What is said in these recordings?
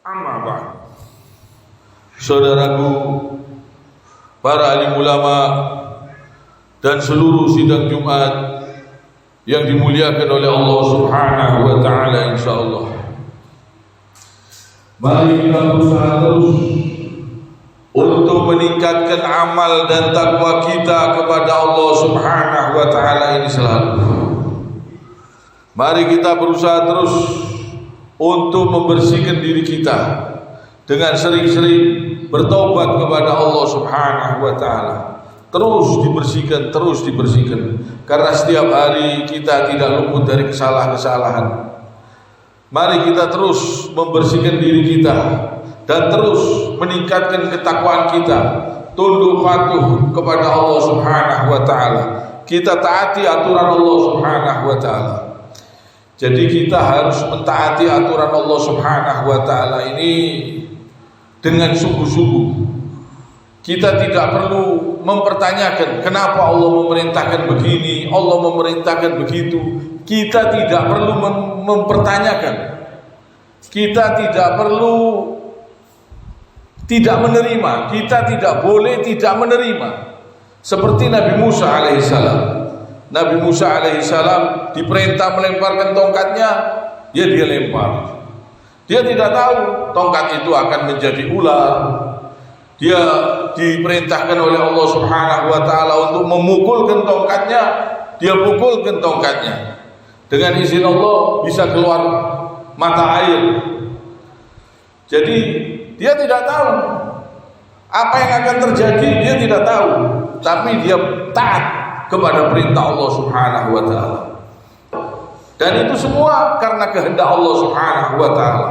Amma ba'd. Saudaraku, para alim ulama dan seluruh sidang Jumat yang dimuliakan oleh Allah Subhanahu wa taala, insyaallah. Mari kita berusaha terus untuk meningkatkan amal dan takwa kita kepada Allah Subhanahu wa taala ini selalu. Mari kita berusaha terus untuk membersihkan diri kita dengan sering-sering bertobat kepada Allah Subhanahu wa taala. Terus dibersihkan. Karena setiap hari kita tidak luput dari kesalahan-kesalahan. Mari kita terus membersihkan diri kita dan terus meningkatkan ketakwaan kita, tunduk patuh kepada Allah Subhanahu wa taala. Kita taati aturan Allah Subhanahu wa taala. Jadi kita harus mentaati aturan Allah Subhanahu wa taala ini dengan sungguh-sungguh. Kita tidak perlu mempertanyakan kenapa Allah memerintahkan begini, Allah memerintahkan begitu. Kita tidak perlu mempertanyakan. Kita tidak perlu tidak menerima. Kita tidak boleh tidak menerima. Seperti Nabi Musa alaihissalam. Nabi Musa alaihissalam diperintah melemparkan tongkatnya, dia lempar. Dia tidak tahu tongkat itu akan menjadi ular. Dia diperintahkan oleh Allah Subhanahu wa taala untuk memukulkan tongkatnya, dia pukulkan tongkatnya. Dengan izin Allah bisa keluar mata air. Jadi dia tidak tahu apa yang akan terjadi, dia tidak tahu, tapi dia taat kepada perintah Allah Subhanahu wa taala. Dan itu semua karena kehendak Allah Subhanahu wa taala.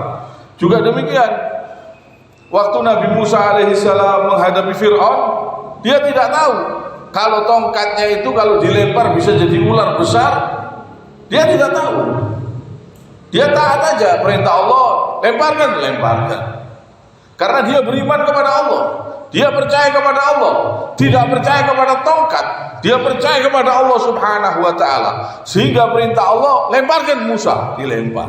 Juga demikian, waktu Nabi Musa alaihissalam menghadapi Fir'aun, dia tidak tahu kalau tongkatnya itu kalau dilempar bisa jadi ular besar. Dia tidak tahu. Dia taat aja perintah Allah, lemparkan. Karena dia beriman kepada Allah, dia percaya kepada Allah, tidak percaya kepada tongkat. Dia percaya kepada Allah Subhanahu wa taala. Sehingga perintah Allah, lemparkan Musa, dilempar.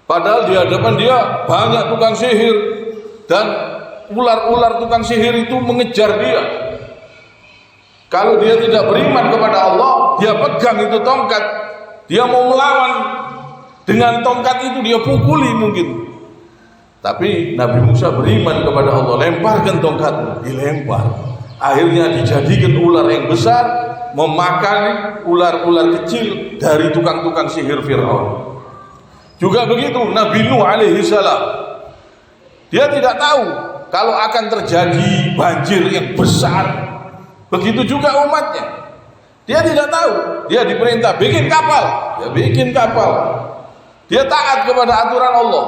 Padahal di hadapan dia banyak tukang sihir dan ular-ular tukang sihir itu mengejar dia. Kalau dia tidak beriman kepada Allah, dia pegang itu tongkat, dia mau melawan dengan tongkat itu, dia pukuli mungkin. Tapi Nabi Musa beriman kepada Allah, lemparkan tongkatmu, dilempar. Akhirnya dijadikan ular yang besar, memakan ular-ular kecil dari tukang-tukang sihir Fir'aun. Juga begitu Nabi Nuh alaihi salam. Dia tidak tahu kalau akan terjadi banjir yang besar. Begitu juga umatnya. Dia tidak tahu. Dia diperintah bikin kapal, dia bikin kapal. Dia taat kepada aturan Allah.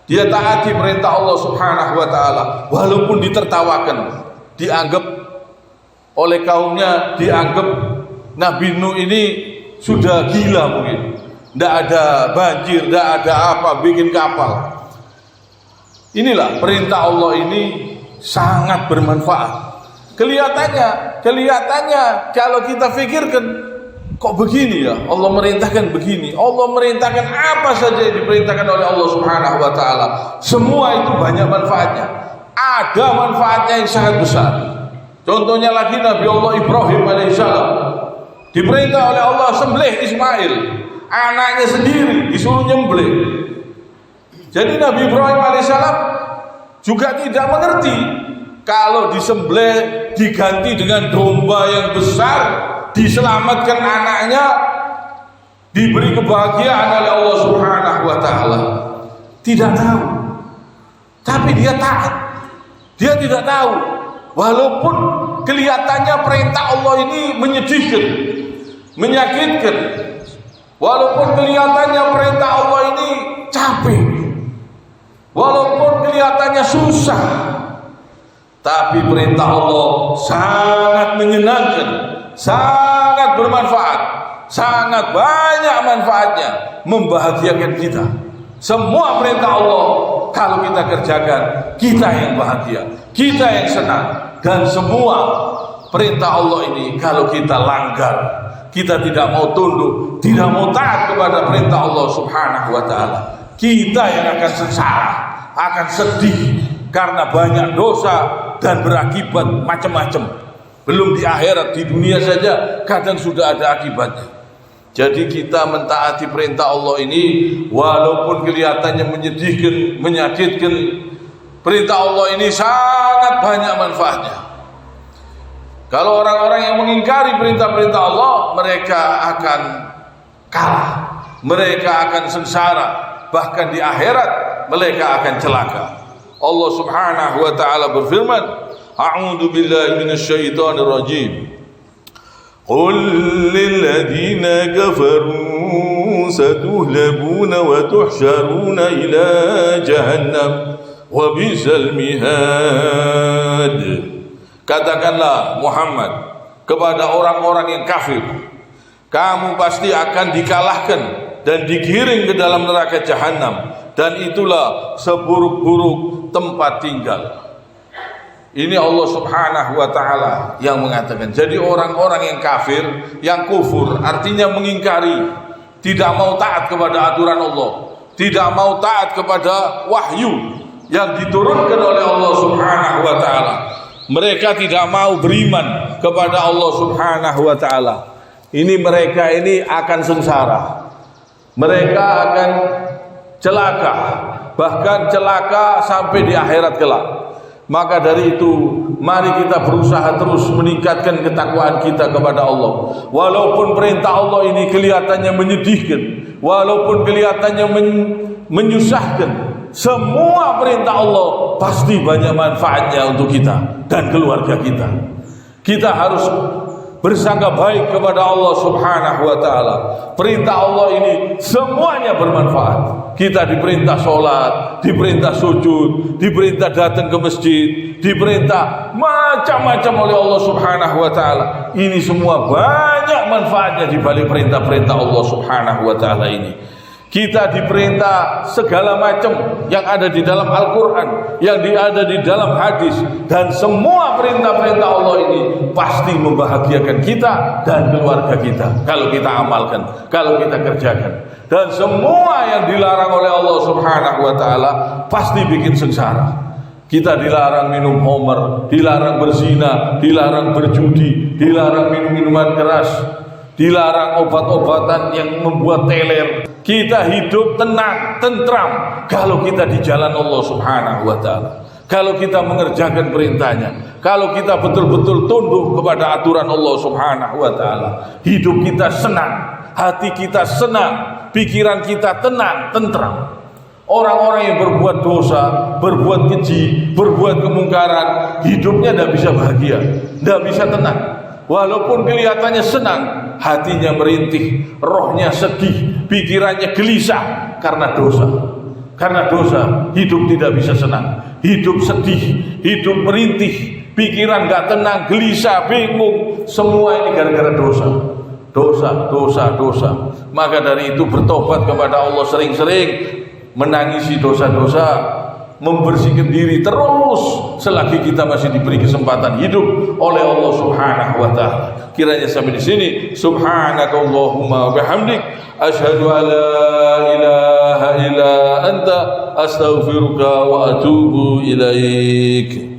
Dia taati perintah Allah Subhanahu wa taala walaupun ditertawakan. Dianggap oleh kaumnya, dianggap Nabi Nuh ini sudah gila mungkin. Tidak ada banjir, tidak ada apa, bikin kapal. Inilah perintah Allah ini sangat bermanfaat. Kelihatannya kalau kita pikirkan, kok begini ya? Allah merintahkan begini. Allah merintahkan apa saja yang diperintahkan oleh Allah Subhanahu wa taala. Semua itu banyak manfaatnya. Ada manfaatnya yang sangat besar. Contohnya lagi Nabi Allah Ibrahim alaihissalam diperintah oleh Allah sembelih Ismail, anaknya sendiri disuruh nyembelih. Jadi Nabi Ibrahim alaihissalam juga tidak mengerti kalau disembelih diganti dengan domba yang besar, diselamatkan anaknya, diberi kebahagiaan oleh Allah Subhanahu wa taala. Tidak tahu. Tapi dia taat. Dia tidak tahu. Walaupun kelihatannya perintah Allah ini menyedihkan, menyakitkan. Walaupun kelihatannya perintah Allah ini capek. Walaupun kelihatannya susah. Tapi perintah Allah sangat menyenangkan, sangat bermanfaat, sangat banyak manfaatnya, membahagiakan kita. Semua perintah Allah kalau kita kerjakan, kita yang bahagia, kita yang senang. Dan semua perintah Allah ini kalau kita langgar, kita tidak mau tunduk, tidak mau taat kepada perintah Allah Subhanahu wa taala, Kita yang akan sengsara, akan sedih karena banyak dosa dan berakibat macam-macam. Belum di akhirat, di dunia saja kadang sudah ada akibatnya. Jadi kita mentaati perintah Allah ini walaupun kelihatannya menyedihkan, menyakitkan, perintah Allah ini sangat banyak manfaatnya. Kalau orang-orang yang mengingkari perintah-perintah Allah, mereka akan kalah, mereka akan sengsara, bahkan di akhirat mereka akan celaka. Allah Subhanahu wa taala berfirman, A'udzu billahi minasyaitonir rajim. Qul lil ladzina kafaru satuhlabuna wa tuhsyaruna ila jahannam wa bisal mihad. Katakanlah Muhammad kepada orang-orang yang kafir, kamu pasti akan dikalahkan dan digiring ke dalam neraka jahanam, dan itulah seburuk-buruk tempat tinggal. Ini Allah Subhanahu wa taala yang mengatakan. Jadi orang-orang yang kafir, yang kufur, artinya mengingkari, tidak mau taat kepada aturan Allah, tidak mau taat kepada wahyu yang diturunkan oleh Allah Subhanahu wa taala. Mereka tidak mau beriman kepada Allah Subhanahu wa taala. Mereka ini akan sengsara. Mereka akan celaka, bahkan celaka sampai di akhirat kelak. Maka dari itu, mari kita berusaha terus meningkatkan ketakwaan kita kepada Allah. Walaupun perintah Allah ini kelihatannya menyedihkan, walaupun kelihatannya menyusahkan, semua perintah Allah pasti banyak manfaatnya untuk kita dan keluarga kita. Kita harus bersangka baik kepada Allah Subhanahu wa taala. Perintah Allah ini semuanya bermanfaat. Kita diperintah sholat, diperintah sujud, diperintah datang ke masjid, diperintah macam-macam oleh Allah Subhanahu wa taala. Ini semua banyak manfaatnya di balik perintah-perintah Allah Subhanahu wa taala ini. Kita diperintah segala macam yang ada di dalam Al-Quran, yang ada di dalam hadis, dan semua perintah-perintah Allah ini pasti membahagiakan kita dan keluarga kita kalau kita amalkan, kalau kita kerjakan. Dan semua yang dilarang oleh Allah Subhanahu wa taala pasti bikin sengsara. Kita dilarang minum homer, dilarang berzina, dilarang berjudi, dilarang minum minuman keras, dilarang obat-obatan yang membuat teler. Kita hidup tenang, tentram kalau kita di jalan Allah Subhanahu wa taala. Kalau kita mengerjakan perintahnya, kalau kita betul-betul tunduk kepada aturan Allah Subhanahu wa taala, hidup kita senang, hati kita senang, pikiran kita tenang, tentram. Orang-orang yang berbuat dosa, berbuat keji, berbuat kemungkaran, hidupnya tidak bisa bahagia, tidak bisa tenang. Walaupun kelihatannya senang, hatinya merintih, rohnya sedih, pikirannya gelisah karena dosa. Karena dosa, hidup tidak bisa senang, hidup sedih, hidup merintih, pikiran gak tenang, gelisah, bingung. Semua ini gara-gara dosa. Dosa. Maka dari itu bertobat kepada Allah sering-sering, menangisi dosa-dosa, membersihkan diri terus selagi kita masih diberi kesempatan hidup oleh Allah Subhanahu wa taala. Kiranya sampai di sini. Subhanakallahumma wa bihamdik, asyhadu an la ilaha illa anta, astaghfiruka wa atubu ilaik.